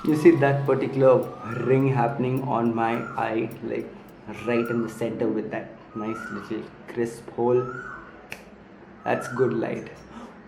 You see that particular ring happening on my eye, like right in the center with that nice little crisp hole. That's good light.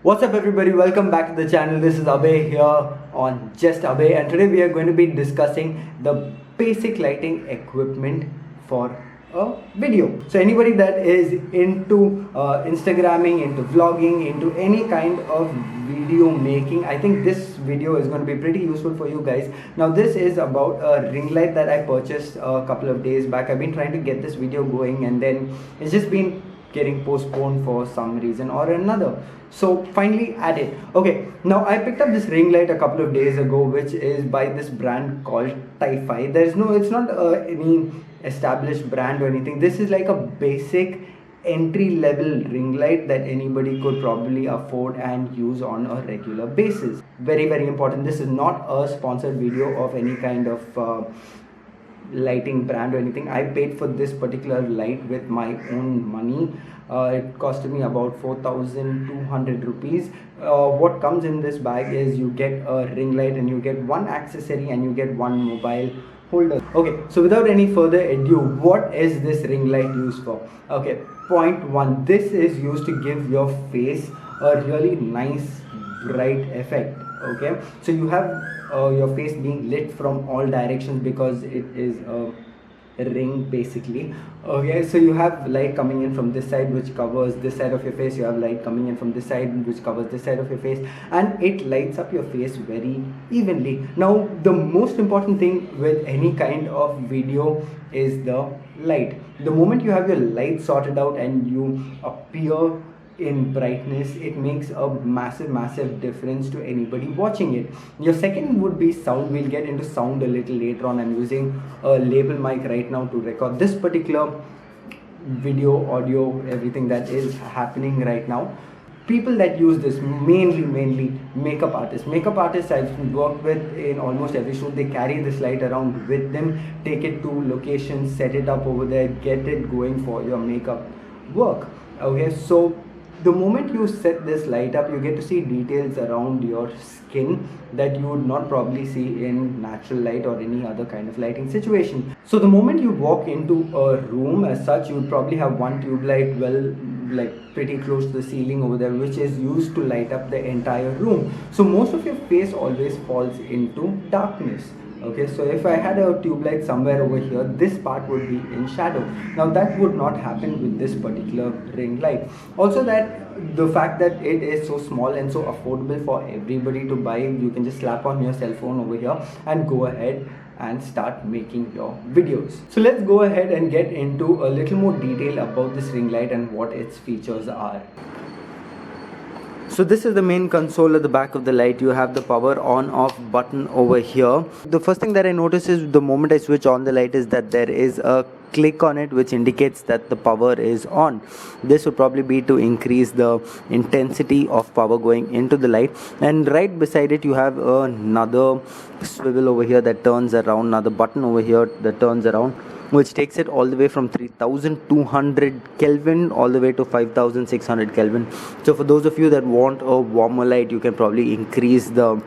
What's up everybody, welcome back to the channel. This is Abhay here on Just Abhay, and today we are going to be discussing the basic lighting equipment for a video. So anybody that is into Instagramming, into vlogging, into any kind of video making, I think this video is going to be pretty useful for you guys. Now this is about a ring light that I purchased a couple of days back. I've been trying to get this video going and then it's just been getting postponed for some reason or another, so finally at it. Okay, now I picked up this ring light a couple of days ago, which is by this brand called Ti-Fi. It's not any established brand or anything. This is like a basic entry level ring light that anybody could probably afford and use on a regular basis. Very, very important, this is not a sponsored video of any kind of lighting brand or anything. I paid for this particular light with my own money. It costed me about 4,200 rupees. What comes in this bag is you get a ring light and you get one accessory and you get one mobile holder. Okay, so without any further ado, what is this ring light used for? Okay, point one, this is used to give your face a really nice bright effect. Okay, so you have your face being lit from all directions because it is a ring basically. Okay, so you have light coming in from this side which covers this side of your face, you have light coming in from this side which covers this side of your face, and it lights up your face very evenly. Now the most important thing with any kind of video is the light. The moment you have your light sorted out and you appear in brightness, it makes a massive difference to anybody watching it. Your second would be sound. We'll get into sound a little later on. I'm using a label mic right now to record this particular video, audio, everything that is happening right now. People that use this, mainly makeup artists I've worked with in almost every shoot. They carry this light around with them, take it to locations, set it up over there, get it going for your makeup work. Okay, so the moment you set this light up, you get to see details around your skin that you would not probably see in natural light or any other kind of lighting situation. So the moment you walk into a room as such, you would probably have one tube light, well, like pretty close to the ceiling over there, which is used to light up the entire room. So most of your face always falls into darkness. Okay, so if I had a tube light somewhere over here, this part would be in shadow. Now that would not happen with this particular ring light. Also, that the fact that it is so small and so affordable for everybody to buy, you can just slap on your cell phone over here and go ahead and start making your videos. So let's go ahead and get into a little more detail about this ring light and what its features are. So this is the main console at the back of the light. You have the power on off button over here. The first thing that I notice is the moment I switch on the light is that there is a click on it which indicates that the power is on. This would probably be to increase the intensity of power going into the light, and right beside it you have another swivel over here that turns around, another button over here that turns around, which takes it all the way from 3200 Kelvin all the way to 5600 Kelvin. So for those of you that want a warmer light, you can probably increase the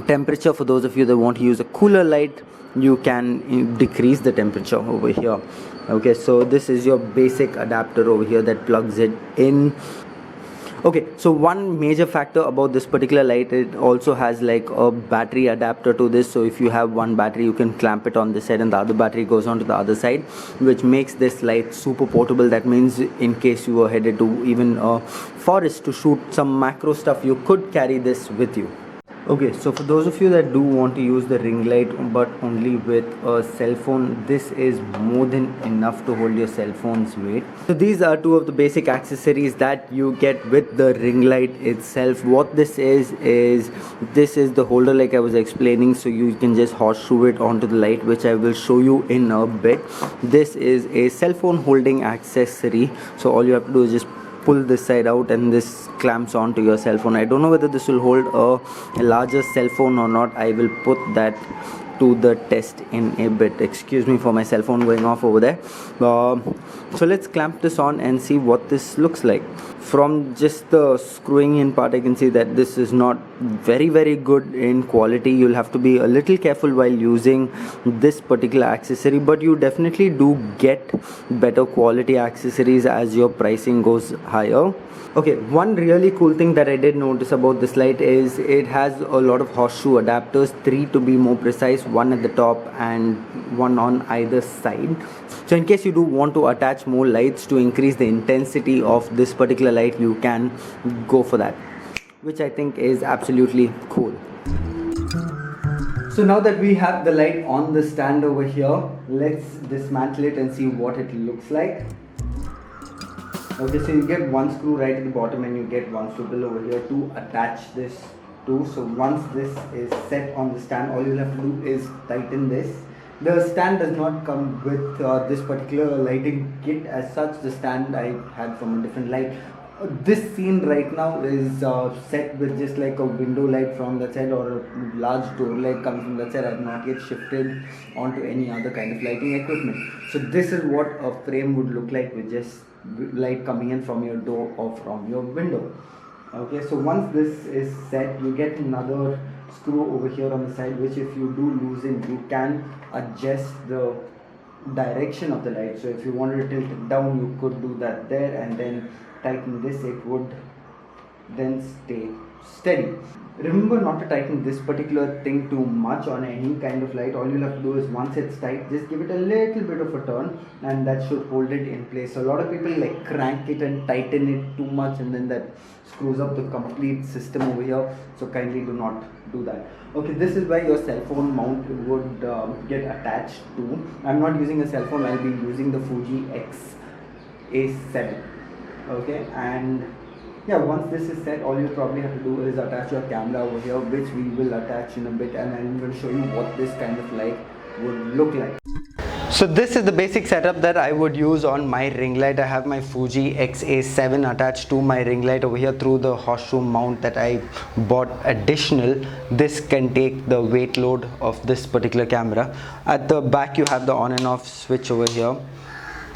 temperature. For those of you that want to use a cooler light, you can decrease the temperature over here. Okay, so this is your basic adapter over here that plugs it in. Okay, so one major factor about this particular light, it also has like a battery adapter to this. So if you have one battery, you can clamp it on this side and the other battery goes on to the other side, which makes this light super portable. That means in case you were headed to even a forest to shoot some macro stuff, you could carry this with you. Okay, so for those of you that do want to use the ring light but only with a cell phone, this is more than enough to hold your cell phone's weight. So these are two of the basic accessories that you get with the ring light itself. What this is this is the holder like I was explaining, so you can just horseshoe it onto the light, which I will show you in a bit. This is a cell phone holding accessory, so all you have to do is just pull this side out and this clamps onto your cell phone. I don't know whether this will hold a larger cell phone or not. I will put that to the test in a bit. Excuse me for my cell phone going off over there. So let's clamp this on and see what this looks like. From just the screwing in part, I can see that this is not very good in quality. You'll have to be a little careful while using this particular accessory, but you definitely do get better quality accessories as your pricing goes higher. Okay, one really cool thing that I did notice about this light is it has a lot of horseshoe adapters, 3 to be more precise, 1 at the top and 1 on either side. So in case you do want to attach more lights to increase the intensity of this particular light, you can go for that, which I think is absolutely cool. So now that we have the light on the stand over here, let's dismantle it and see what it looks like. Okay, so you get one screw right at the bottom and you get one swivel over here to attach this to. So once this is set on the stand, all you'll have to do is tighten this. The stand does not come with this particular lighting kit as such. The stand I had from a different light. This scene right now is set with just like a window light from that side or a large door light coming from that side. I have not yet shifted onto any other kind of lighting equipment. So this is what a frame would look like with just light coming in from your door or from your window. Okay, so once this is set, you get another screw over here on the side, which if you do loosen, you can adjust the direction of the light. So if you wanted to tilt it down, you could do that there, and then tighten this, it would then stay steady. Remember not to tighten this particular thing too much on any kind of light. All you'll have to do is once it's tight, just give it a little bit of a turn and that should hold it in place. So a lot of people like crank it and tighten it too much and then that screws up the complete system over here. So kindly do not do that. Okay, this is where your cell phone mount would get attached to. I'm not using a cell phone, I'll be using the Fuji X-A7. Okay, and yeah, once this is set, all you probably have to do is attach your camera over here, which we will attach in a bit, and I'm going to show you what this kind of light would look like. So this is the basic setup that I would use on my ring light. I have my Fuji X-A7 attached to my ring light over here through the horseshoe mount that I bought additional. This can take the weight load of this particular camera. At the back you have the on and off switch over here.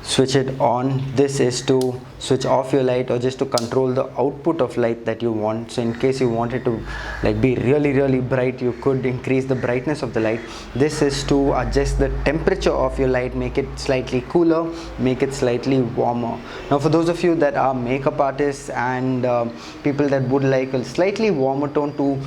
Switch it on. This is to switch off your light or just to control the output of light that you want. So in case you want it to like be really bright, you could increase the brightness of the light. This is to adjust the temperature of your light, make it slightly cooler, make it slightly warmer. Now for those of you that are makeup artists and people that would like a slightly warmer tone to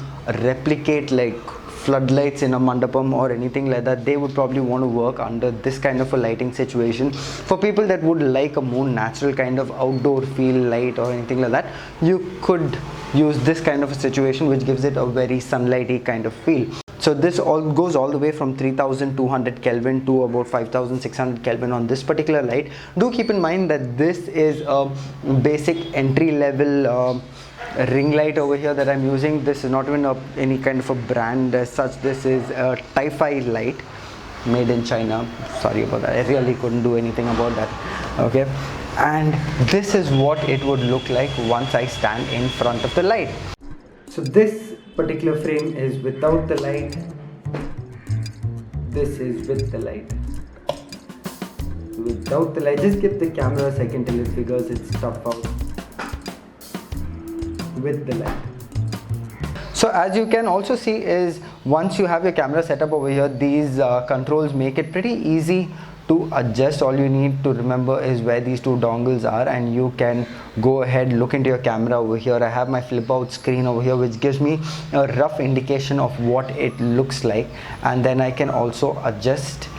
replicate like floodlights in a mandapam or anything like that, they would probably want to work under this kind of a lighting situation. For people that would like a more natural kind of outdoor feel light or anything like that, you could use this kind of a situation which gives it a very sunlighty kind of feel. So this all goes all the way from 3200 Kelvin to about 5600 Kelvin on this particular light. Do keep in mind that this is a basic entry level ring light over here that I'm using. This is not even any kind of a brand as such. This is a Ti-Fi light made in China. Sorry about that, I really couldn't do anything about that. Okay, and this is what it would look like once I stand in front of the light. So this particular frame is without the light, this is with the light. Without the light, just give the camera a second till it figures its stuff out. With the light. So as you can also see is once you have your camera set up over here, these controls make it pretty easy to adjust. All you need to remember is where these two dongles are and you can go ahead, look into your camera over here. I have my flip out screen over here which gives me a rough indication of what it looks like, and then I can also adjust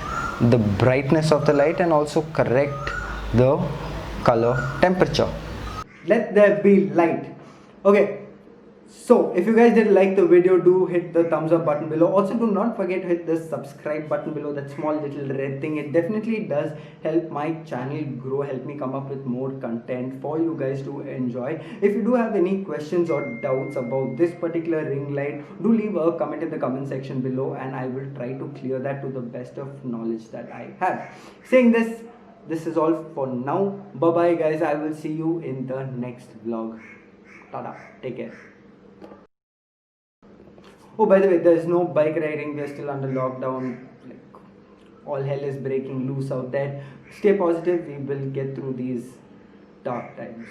the brightness of the light and also correct the color temperature. Let there be light. Okay, so if you guys did like the video, do hit the thumbs up button below. Also do not forget to hit the subscribe button below, that small little red thing. It definitely does help my channel grow, help me come up with more content for you guys to enjoy. If you do have any questions or doubts about this particular ring light, do leave a comment in the comment section below and I will try to clear that to the best of knowledge that I have. Saying this is all for now. Bye bye guys, I will see you in the next vlog. Tada, take care. Oh, by the way, there's no bike riding. We're still under lockdown. Like, all hell is breaking loose out there. Stay positive. We will get through these dark times.